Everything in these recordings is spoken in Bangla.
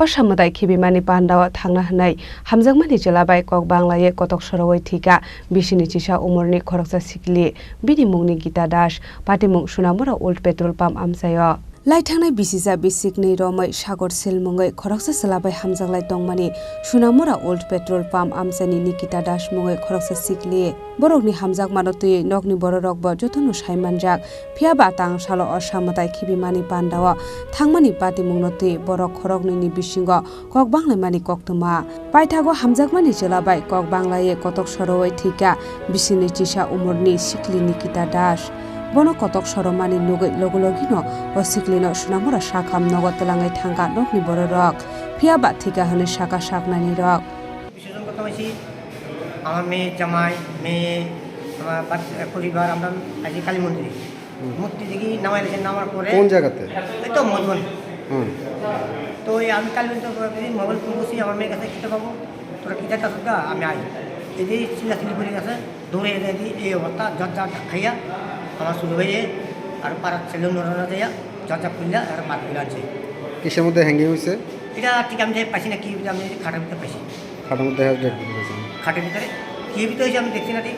असामुदाय खिबिमानि पान्डावा थांना होनाय हामजांमानि जेलाबाय कक बांलाये कतक सरवै थिका बिसिनि चिसा उमरनि खरकसा सिकलि बिनि मुंनि गीता दास पाटिमुं सुनामुरा ओल्ड पेट्रोल पाम्प आमसायो लाइथांनाय बिसिजा बिसिकनि रमै सागर सिलमुङै खरकसा सलाबाय हामजांलाय दंमानि सुनामुरा ओल्ड पेट्रोल पाम्प आमसानि निकिता दास मुङै खरकसा सिकलि बरकनि हामजाक मानतुय नगनि बर रकब जतनु साइमानजाक फियाबा तां सालो असामुदाय खिबिमानि पान्डावा थांमानि पाटिमुं नतुय बरक खरकनि बिसिंग कक बांलायमानि कक्तमा पाइथागो हामजाकमानि जेलाबाय कक बांलाये कतक सरवै थिका बिसिनि चिसा उमरनि सिकलि निकिता दास bono kotok soromani nugai logologino o siklino sunamura sakam nogo telangai thangka nokni borok phiaba thika hone saka saknani rok বিশেষণ কথা হইছি আমার মেয়ে জামাই মেয়ে আমার পরিবার আমরা আজকে কালী মন্দিরে মূর্তি দেখি নামাইলেছেন নামার পরে কোন জায়গাতে এই তো মধুবন তো আমি কালী মন্দির মোবাইল ফোন করছি আমার মেয়ের কাছে কিতা পাবো তোরা কিতা কাজ আমি আই এই যে চিল্লাচিল্লি করে গেছে দৌড়ে এনে এই অবস্থা যা খাইয়া আমার শুরু হয়ে আর পাড়ার ছেলে নড়ানো দেয়া যা খুললা আর মার খুলে আছে কিসের মধ্যে হ্যাঙ্গিং হয়েছে এটা ঠিক আমি পাইছি না কি আমি খাটের ভিতরে পাইছি খাটের মধ্যে খাটের ভিতরে কি ভিতরে হয়েছে আমি দেখছি না ঠিক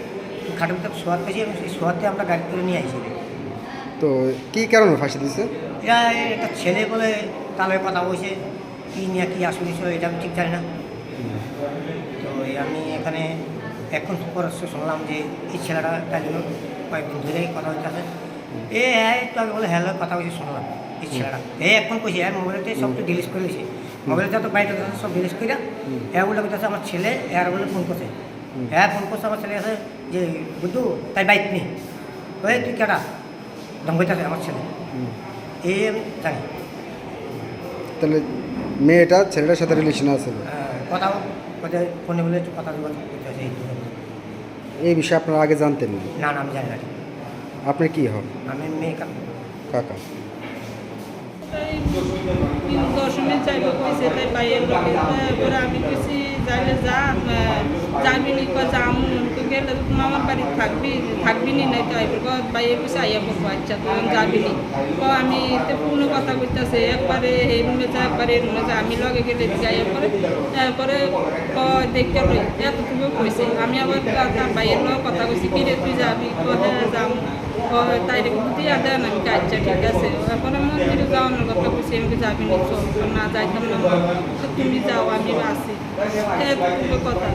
খাটের ভিতরে শোয়ার পেয়েছি আমি সেই শোয়াতে আমরা গাড়ি করে নিয়ে আইছি তো কি কারণে ফাঁসি দিছে এটা একটা ছেলে বলে তাহলে কথা বলছে কী নিয়ে কী আসলে এটা আমি ঠিক জানি না তো আমি এখানে এখন পরশ শুনলাম যে এই ছেলেটা তাই জন্য কয়েকদিন ধরে কথা হচ্ছে একটু আগে বলে হ্যালো কথা বলছে শুনলাম এই ছেলেটা এখন কইছে মোবাইলতে সব তো ডিলিট করে দিয়েছে মোবাইলটা তো বাইরে সব ডিলিট করে বলে করতেছে আমার ছেলে বলে ফোন করছে ফোন করছে আমার ছেলে আছে যে বুদ্ধু তাই বাইক নেই ওই তুই কেটা ধমকাইতেছে আমার ছেলে এই আমি জানি তাহলে মেয়েটা ছেলেটার সাথে রিলেশন আছে কথা ফোনে বলে একটু কথা যোগাযোগ করতেছে এই বিষয়ে আপনারা আগে জানতেন না আমি জানি না আপনি কি হন আমি মেয়ে কাকা দশমে চাইব কইছে তাই বাইয়ের পরে আমি কইছি যাইলে যাবি নি যাম গেলে মামার বাড়ি থাকবি নি নাই তো আইব বাইয়ে কইছে আইয়া পড়বো আচ্ছা তখন যাবি নি আমি তো পূর্ণ কথা কইতেছে একবারে এই রুমে যা একবারে এই রুমে যা আমি লগে গেলে দিকে আইয়া পরে তারপরে দেখতে লই এতটুকু কইছে আমি আবার তার বাইয়ের লগে কথা কইছি কি রে তুই যাবি যাম তাই বুদ্ধি দেন আমি আচ্ছা ঠিক আছে তারপরে মন্দিরে যাওয়ানোর কথা কইছি আমি যাবি নি চল না যাইতাম না তুমি যাও আমি আসি কথা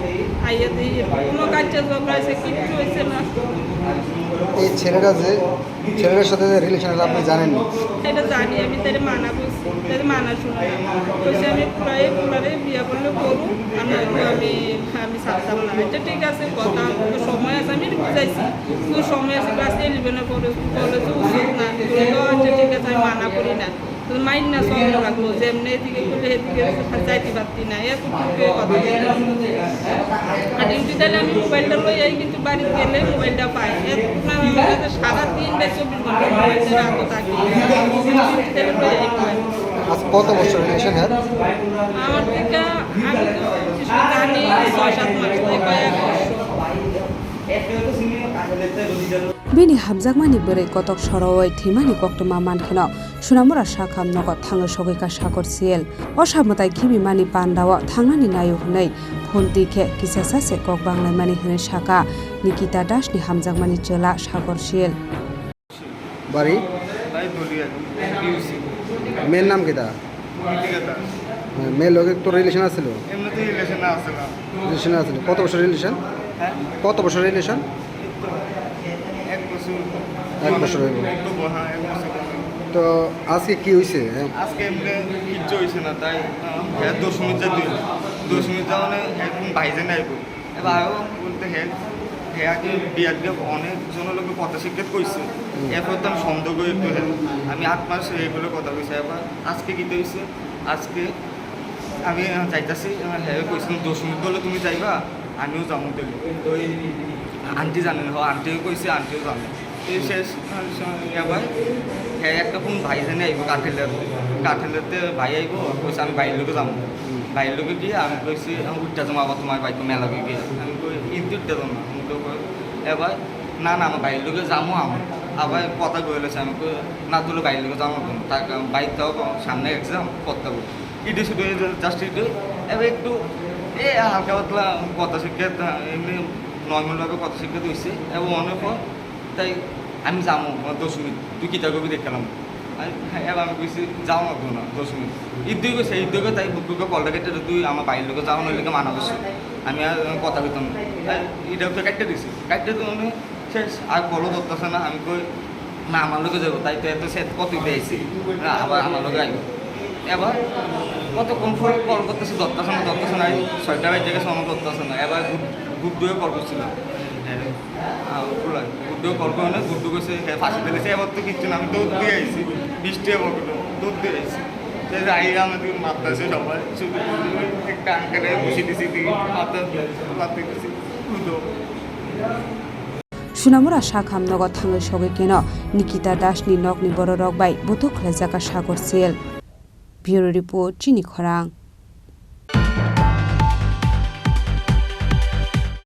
আইয়া দিই কোনো কাজটা জবরাইছে কিচ্ছু হয়েছে না এই ছেলেটার সাথে রিলেশন আপনি জানেন না এটা জানি আমি তাই মানা করছি তাই মানা শুনে বলছি আমি পুরাই বিয়ে করলে করু আমি ছাড়তাম না এটা ঠিক আছে কথা সময় আছে আমি বুঝাইছি সময় আছে ক্লাস 11 পরে কলেজে উচিত না আচ্ছা ঠিক আছে আমি মানা করি না মাইন না সব রাখবো যেমনি এদিকে করলে এদিকে যাইতে পারতি না এতটুকু কথা আর ডিউটি তাহলে আমি মোবাইলটা লই যাই কিন্তু বাড়িতে গেলে মোবাইলটা পাই সারাদিন 24 ঘন্টা মোবাইলটা রাখো থাকি কত বছর রিলেশন আমার থেকে আমি তো জানি 6-7 মাস থেকে কয়েক Bini hamjakmani berai kotok sorowai thimani koktoma mankheno sunamura sakham nogot thango sogika sakor siel osamutai khibimani pandawa thangnani nayu hunai phonti khe kisasase kok banglaimani hene saka Nikita Das ni hamjakmani chela sakor siel বাড়ি মেয়ের নাম কি তা মেয়ের লোকের তো রিলেশন আছিল রিলেশন আছিল কত বছর রিলেশন কত বছর রিলেশন এক বছর হইব তো আজকে কি হয়েছে আজকে কিচ্ছু হয়েছে না তাই হ্যাঁ 10 মিনিট মানে এখন বাইরে নাই এবার বলতে হ্যাঁকে বিয়ার দিয়ে অনেক জনের লোক কথা শিক্ষিত করছে এরপর তো আমি সন্দেহ করি একটু আমি 8 মাস এগুলো কথা কইছি এবার আজকে কী হয়েছে আজকে আমি চাইতেছি হ্যাঁ কইছিলাম 10 মিনিট বলে তুমি যাইবা আমিও যাবো দিলি ওই আন্টি জানেন আন্টিও কইছে আন্টিও জানে এই শেষ এবার হ্যাঁ একটা কোন ভাই জানে আইব কাঠেলাতে ভাই আইব কইছে আমি বাইরের লোকে যাবো বাইরের লোকে গিয়ে আমি কইছি আমি উঠতে যাবো আবার তোমার বাইক মেলাকে গিয়ে আমি কই ঈদ উঠতে যাবো না আমি তো এবার না আমার বাইরের লোকে যাবো আবার কথা কইলেছে আমি না তুলে বাইরের লোকে যাবো তাকে বাইকটাও সামনে এক্সাম করতে ইটে শুধু জাস্ট ইটে এবার একটু হালকা পাতলা কথা শিক্ষাত এমনি নর্মালভাবে কথা শিক্ষাত হয়েছে এবং অনেক পর তাই আমি যাবো 10 মিনিট তুই কিতা করবি দেখলাম এবার আমি কইছি যাও না 10 মিনিট ঈদ গেছে ঈদ গেছে তাই বুকুকে কলটা কেটে তুই আমার বাইরের লোকে যাও নইলে মানা করছি আমি আর কথা কইতাম না এটা তো কাটতে দিছি কাটতে তো শেষ আর কলও ধরতেছে না আমি কই না আমার লোকে যাবো তাই তো এত সেট কতই দিয়েছি আবার আমার লোকে আইব এবার কতক্ষণ পরে কল করতেছে ধরতেছে না 6টা বাজে গেছে আমার ধরতেছে না এবার গুড্ডুয়ে কল করছিলাম গুড্ডুও কল করে না গুড্ডু গেছে ফাঁসি দিয়েছে এবার তো কিচ্ছু না আমি দৌড় দিয়ে আইছি বৃষ্টি বকলো দৌড় দিয়ে আইছি আইয়া আমাদের মারতেছে সবাই শুধু একটা আঙ্কেলে বসে দিছি মারতে দিছি সুনামুরা শাক হামনগর থাঙ্গै সগে কেন নিকিতা দাস নি নক নি বড় রক বাই বতো খলাজাকা সাগর সেল ব্যুরো রিপোর্ট চিনি খরাং।